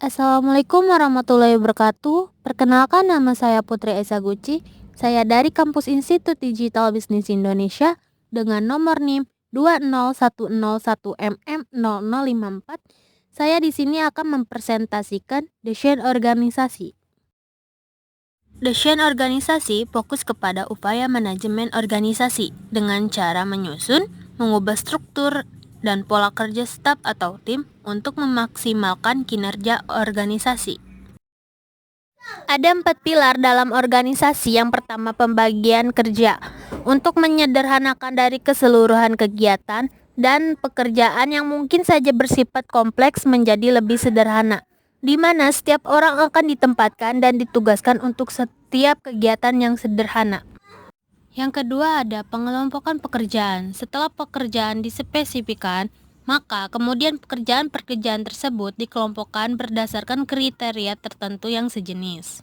Assalamualaikum warahmatullahi wabarakatuh. Perkenalkan, nama saya Putri Esa Guci. Saya dari Kampus Institut Digital Bisnis Indonesia dengan nomor NIM 20101MM0054. Saya di sini akan mempresentasikan desain organisasi. Desain organisasi fokus kepada upaya manajemen organisasi dengan cara menyusun, mengubah struktur, dan pola kerja staf atau tim untuk memaksimalkan kinerja organisasi. Ada 4 pilar dalam organisasi. Yang pertama, pembagian kerja. Untuk menyederhanakan dari keseluruhan kegiatan dan pekerjaan yang mungkin saja bersifat kompleks menjadi lebih sederhana, di mana setiap orang akan ditempatkan dan ditugaskan untuk setiap kegiatan yang sederhana. Yang kedua, ada pengelompokan pekerjaan. Setelah pekerjaan dispesifikkan, maka kemudian pekerjaan-pekerjaan tersebut dikelompokkan berdasarkan kriteria tertentu yang sejenis.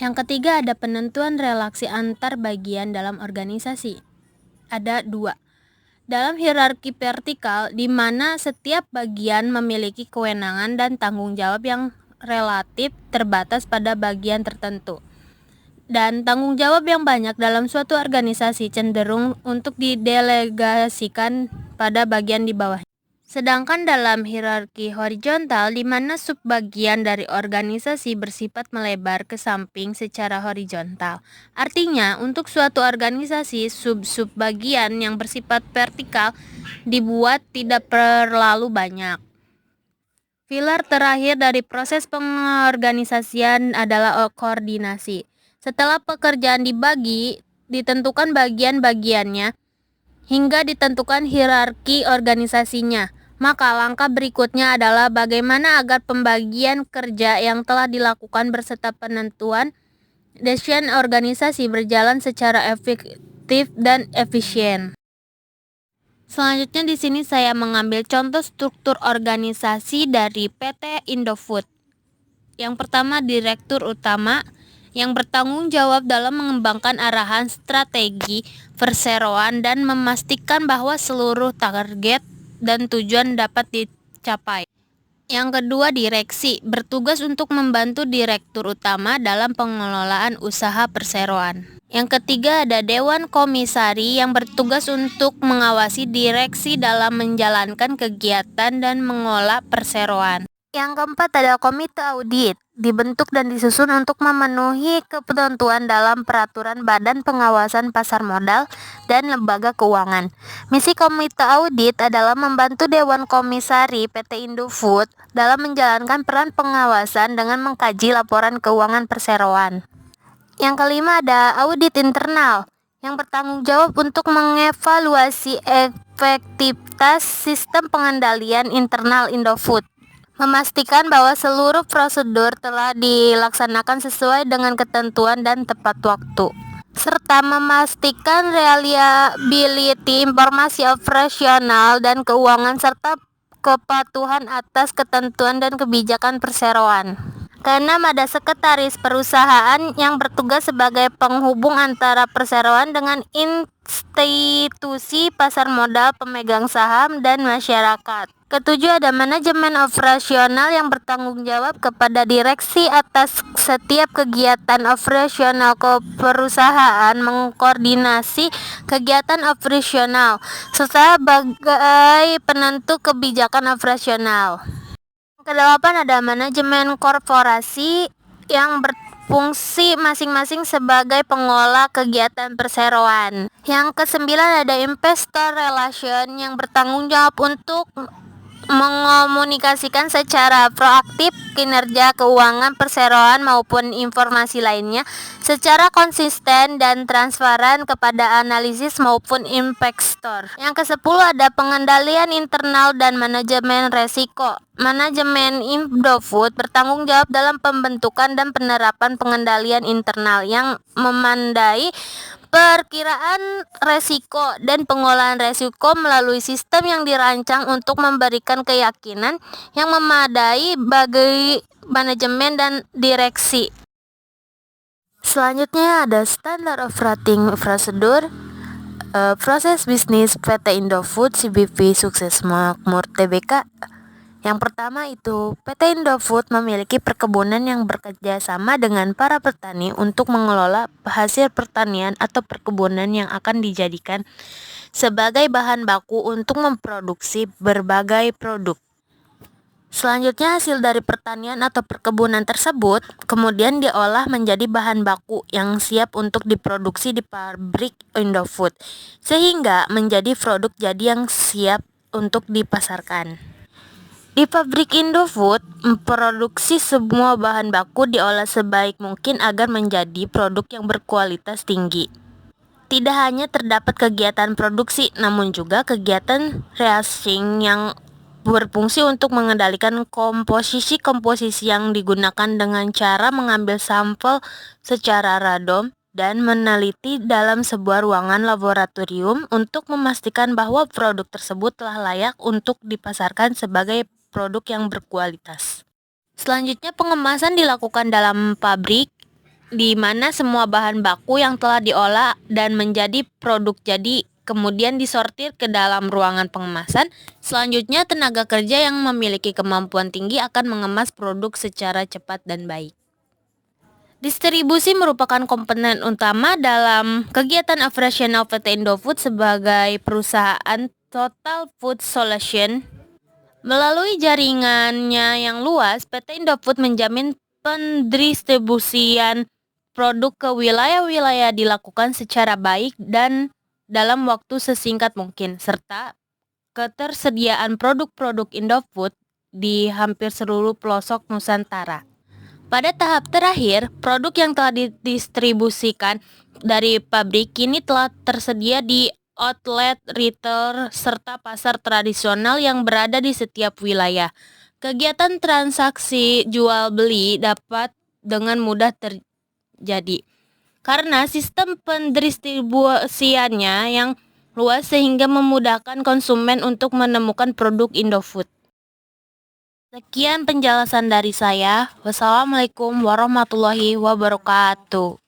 Yang ketiga, ada penentuan relasi antar bagian dalam organisasi. Ada 2. Dalam hierarki vertikal, di mana setiap bagian memiliki kewenangan dan tanggung jawab yang relatif terbatas pada bagian tertentu. Dan tanggung jawab yang banyak dalam suatu organisasi cenderung untuk didelegasikan pada bagian di bawah. Sedangkan dalam hierarki horizontal, di mana subbagian dari organisasi bersifat melebar ke samping secara horizontal. Artinya, untuk suatu organisasi, sub-subbagian yang bersifat vertikal dibuat tidak terlalu banyak. Pilar terakhir dari proses pengorganisasian adalah koordinasi. Setelah pekerjaan dibagi, ditentukan bagian-bagiannya, hingga ditentukan hierarki organisasinya. Maka langkah berikutnya adalah bagaimana agar pembagian kerja yang telah dilakukan beserta penentuan desain organisasi berjalan secara efektif dan efisien. Selanjutnya di sini saya mengambil contoh struktur organisasi dari PT Indofood. Yang pertama, direktur utama yang bertanggung jawab dalam mengembangkan arahan strategi perseroan dan memastikan bahwa seluruh target dan tujuan dapat dicapai. Yang kedua, direksi, bertugas untuk membantu direktur utama dalam pengelolaan usaha perseroan. Yang ketiga, ada dewan komisari yang bertugas untuk mengawasi direksi dalam menjalankan kegiatan dan mengolah perseroan. Yang keempat, ada komite audit, dibentuk dan disusun untuk memenuhi ketentuan dalam peraturan Badan Pengawasan Pasar Modal dan Lembaga Keuangan. Misi komite audit adalah membantu Dewan Komisari PT Indofood dalam menjalankan peran pengawasan dengan mengkaji laporan keuangan perseroan. Yang kelima, ada audit internal yang bertanggung jawab untuk mengevaluasi efektivitas sistem pengendalian internal Indofood, memastikan bahwa seluruh prosedur telah dilaksanakan sesuai dengan ketentuan dan tepat waktu, serta memastikan reliability informasi operasional dan keuangan serta kepatuhan atas ketentuan dan kebijakan perseroan. Keenam, ada sekretaris perusahaan yang bertugas sebagai penghubung antara perseroan dengan institusi pasar modal, pemegang saham, dan masyarakat. Ketujuh, ada manajemen operasional yang bertanggung jawab kepada direksi atas setiap kegiatan operasional perusahaan, mengkoordinasi kegiatan operasional, serta sebagai penentu kebijakan operasional. Kedelapan, ada manajemen korporasi yang berfungsi masing-masing sebagai pengolah kegiatan perseroan. Yang kesembilan, ada investor relation yang bertanggung jawab untuk mengomunikasikan secara proaktif kinerja keuangan perseroan maupun informasi lainnya secara konsisten dan transparan kepada analisis maupun investor. Yang ke-10, ada pengendalian internal dan manajemen resiko. Manajemen Indofood bertanggung jawab dalam pembentukan dan penerapan pengendalian internal yang memandai perkiraan resiko dan pengolahan resiko melalui sistem yang dirancang untuk memberikan keyakinan yang memadai bagi manajemen dan direksi. Selanjutnya ada standar operating procedure, proses bisnis PT Indofood CBP Sukses Makmur Tbk. Yang pertama itu, PT Indofood memiliki perkebunan yang bekerja sama dengan para petani untuk mengelola hasil pertanian atau perkebunan yang akan dijadikan sebagai bahan baku untuk memproduksi berbagai produk. Selanjutnya, hasil dari pertanian atau perkebunan tersebut kemudian diolah menjadi bahan baku yang siap untuk diproduksi di pabrik Indofood, sehingga menjadi produk jadi yang siap untuk dipasarkan. Di pabrik Indofood, memproduksi semua bahan baku diolah sebaik mungkin agar menjadi produk yang berkualitas tinggi. Tidak hanya terdapat kegiatan produksi, namun juga kegiatan reaction yang berfungsi untuk mengendalikan komposisi-komposisi yang digunakan dengan cara mengambil sampel secara random dan meneliti dalam sebuah ruangan laboratorium untuk memastikan bahwa produk tersebut telah layak untuk dipasarkan sebagai produk yang berkualitas. Selanjutnya, pengemasan dilakukan dalam pabrik di mana semua bahan baku yang telah diolah dan menjadi produk jadi kemudian disortir ke dalam ruangan pengemasan. Selanjutnya, tenaga kerja yang memiliki kemampuan tinggi akan mengemas produk secara cepat dan baik. Distribusi merupakan komponen utama dalam kegiatan operasional PT Indofood sebagai perusahaan Total Food Solution. Melalui jaringannya yang luas, PT Indofood menjamin pendistribusian produk ke wilayah-wilayah dilakukan secara baik dan dalam waktu sesingkat mungkin, serta ketersediaan produk-produk Indofood di hampir seluruh pelosok Nusantara. Pada tahap terakhir, produk yang telah didistribusikan dari pabrik kini telah tersedia di outlet retail serta pasar tradisional yang berada di setiap wilayah. Kegiatan transaksi jual beli dapat dengan mudah terjadi karena sistem pendistribusiannya yang luas sehingga memudahkan konsumen untuk menemukan produk Indofood. Sekian penjelasan dari saya. Wassalamualaikum warahmatullahi wabarakatuh.